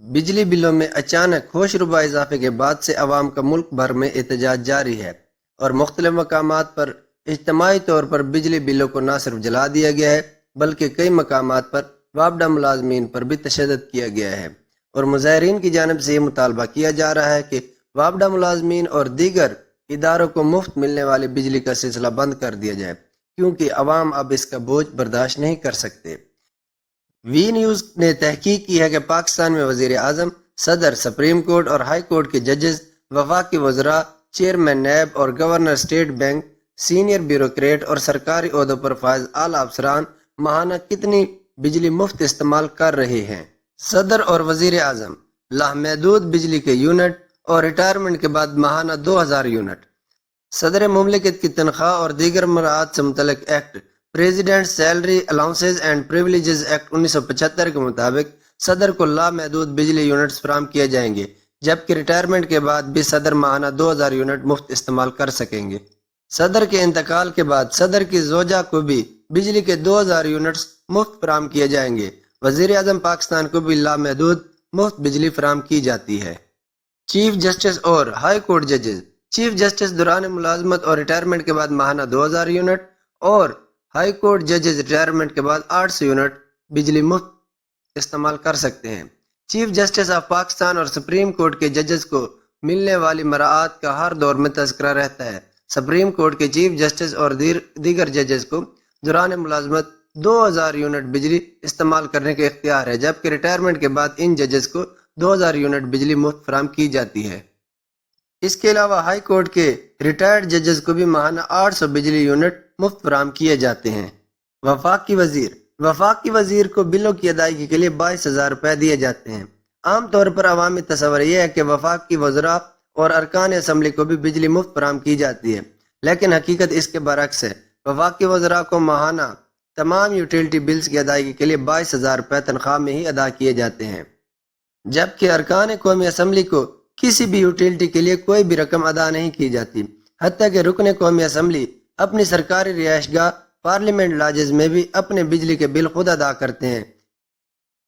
بجلی بلوں میں اچانک ہوش ربا اضافے کے بعد سے عوام کا ملک بھر میں احتجاج جاری ہے اور مختلف مقامات پر اجتماعی طور پر بجلی بلوں کو نہ صرف جلا دیا گیا ہے بلکہ کئی مقامات پر وابڈہ ملازمین پر بھی تشدد کیا گیا ہے اور مظاہرین کی جانب سے یہ مطالبہ کیا جا رہا ہے کہ وابڈہ ملازمین اور دیگر اداروں کو مفت ملنے والی بجلی کا سلسلہ بند کر دیا جائے کیونکہ عوام اب اس کا بوجھ برداشت نہیں کر سکتے۔ وی نیوز نے تحقیق کی ہے کہ پاکستان میں وزیر اعظم، صدر، سپریم کورٹ اور ہائی کورٹ کے ججز، وفاقی وزراء، چیئرمین نیب اور governor state bank, senior bureaucrat اور سرکاری عہدوں پر فائز اعلی افسران ماہانہ کتنی بجلی مفت استعمال کر رہے ہیں۔ صدر اور وزیر اعظم لامحدود بجلی کے یونٹ اور ریٹائرمنٹ کے بعد ماہانہ 2000 یونٹ۔ صدر مملکت کی تنخواہ اور دیگر مراعات سے متعلق act president salary allowances and privileges act 1975 کے مطابق صدر کو لامحدود بجلی یونٹس فراہم کیے جائیں گے، جبکہ ریٹائرمنٹ کے بعد بھی صدر ماہانہ 2000 یونٹ مفت استعمال کر سکیں گے۔ صدر کے انتقال کے بعد صدر کی زوجہ کو بھی بجلی کے 2000 یونٹس مفت فراہم کیے جائیں گے۔ وزیر اعظم پاکستان کو بھی لامحدود مفت بجلی فراہم کی جاتی ہے۔ چیف جسٹس اور ہائی کورٹ ججز، چیف جسٹس دوران ملازمت اور ریٹائرمنٹ کے بعد ماہانہ 2000 یونٹ اور ہائی کورٹ ججز ریٹائرمنٹ کے بعد 800 یونٹ بجلی مفت استعمال کر سکتے ہیں۔ چیف جسٹس آف پاکستان اور سپریم کورٹ کے ججز کو ملنے والی مراعات کا ہر دور میں تذکرہ رہتا ہے۔ سپریم کورٹ کے چیف جسٹس اور دیگر ججز کو دوران ملازمت 2000 یونٹ بجلی استعمال کرنے کے اختیار ہے، جبکہ ریٹائرمنٹ کے بعد ان ججز کو 2000 یونٹ بجلی مفت فراہم کی جاتی ہے۔ اس کے علاوہ ہائی کورٹ کے ریٹائرڈ ججز کو بھی ماہانہ 800 بجلی یونٹ مفت فراہم کیے جاتے ہیں۔ وفاقی وزیر کو بلوں کی ادائیگی کے لیے 22,000 روپے دیے جاتے ہیں۔ عام طور پر عوامی تصور یہ ہے کہ وفاقی وزراء اور ارکان اسمبلی کو بھی بجلی مفت فراہم کی جاتی ہے، لیکن حقیقت اس کے برعکس ہے۔ وفاقی وزراء کو ماہانہ تمام یوٹیلٹی بلز کی ادائیگی کے لیے 22,000 روپے تنخواہ میں ہی ادا کیے جاتے ہیں، جبکہ ارکان قومی اسمبلی کو کسی بھی یوٹیلٹی کے لیے کوئی بھی رقم ادا نہیں کی جاتی، حتیٰ کہ رکن قومی اسمبلی اپنی سرکاری رہائش گاہ پارلیمنٹ لاجز میں بھی اپنے بجلی کے بل خود ادا کرتے ہیں۔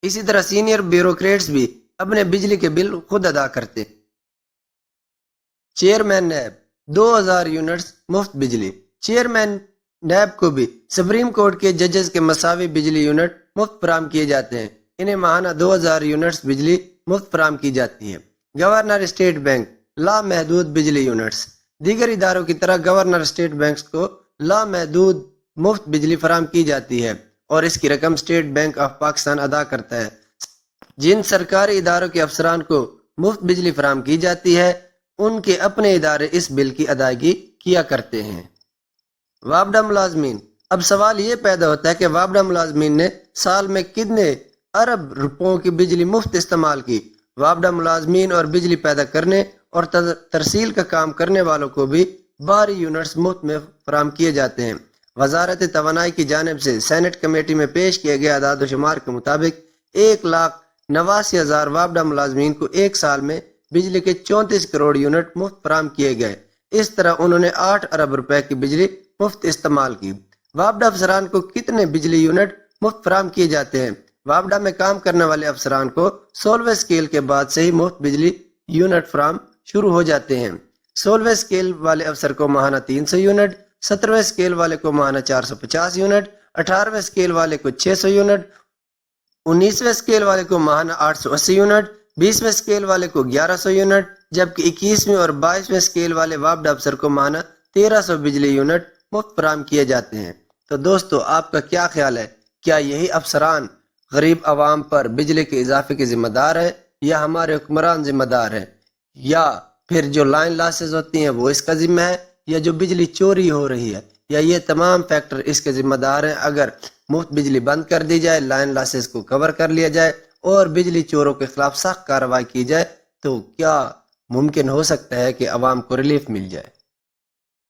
اسی طرح سینئر بیوروکریٹس بھی اپنے بجلی کے بل خود ادا کرتے ہیں۔ چیئرمین نیب 2000 یونٹس مفت بجلی۔ چیئرمین نیب کو بھی سپریم کورٹ کے ججز کے مساوی بجلی یونٹ مفت فراہم کیے جاتے ہیں۔ انہیں ماہانہ 2000 یونٹس بجلی مفت فراہم کی جاتی ہے۔ گورنر اسٹیٹ بینک لامحدود بجلی یونٹس۔ دیگر اداروں کی طرح گورنر اسٹیٹ بینکس کو لامحدود مفت بجلی فراہم کی جاتی ہے اور اس کی رقم اسٹیٹ بینک آف پاکستان ادا کرتا ہے۔ جن سرکاری اداروں کے افسران کو مفت بجلی فراہم کی جاتی ہے، ان کے اپنے ادارے اس بل کی ادائیگی کیا کرتے ہیں۔ وابڈہ ملازمین۔ اب سوال یہ پیدا ہوتا ہے کہ وابڈہ ملازمین نے سال میں کتنے ارب روپوں کی بجلی مفت استعمال کی۔ وابڈہ ملازمین اور بجلی پیدا کرنے اور ترسیل کا کام کرنے والوں کو بھی 12 یونٹس مفت میں فراہم کیے جاتے ہیں۔ وزارت توانائی کی جانب سے سینٹ کمیٹی میں پیش کیے گئے اعداد و شمار کے مطابق 1,89,000 وابڈہ ملازمین کو ایک سال میں بجلی کے 34 کروڑ یونٹ مفت فراہم کیے گئے۔ اس طرح انہوں نے 8 ارب روپے کی بجلی مفت استعمال کی۔ وابڈہ افسران کو کتنے بجلی یونٹ مفت فراہم کیے جاتے ہیں؟ وابڈہ میں کام کرنے والے افسران کو 16ویں اسکیل کے بعد سے ہی مفت بجلی یونٹ فراہم شروع ہو جاتے ہیں۔ 16ویں اسکیل والے افسر کو ماہانہ 300 یونٹ، 17ویں اسکیل والے کو ماہانہ 450 یونٹ، 18ویں اسکیل والے کو 600 یونٹ، 19ویں اسکیل والے کو ماہانہ 880 یونٹ، 20ویں اسکیل والے کو 1100 یونٹ، جبکہ 21ویں اور 22ویں اسکیل والے وابڈہ افسر کو ماہانہ 1300 بجلی یونٹ مفت فراہم کیے جاتے ہیں۔ تو دوستو، آپ کا کیا خیال ہے؟ کیا یہی افسران غریب عوام پر بجلی کے اضافے کے ذمہ دار ہیں، یا ہمارے حکمران ذمہ دار ہیں، یا پھر جو لائن لاسز ہوتی ہیں وہ اس کا ذمہ ہے، یا جو بجلی چوری ہو رہی ہے، یا یہ تمام فیکٹر اس کے ذمہ دار ہیں؟ اگر مفت بجلی بند کر دی جائے، لائن لاسز کو کور کر لیا جائے اور بجلی چوروں کے خلاف سخت کارروائی کی جائے، تو کیا ممکن ہو سکتا ہے کہ عوام کو ریلیف مل جائے؟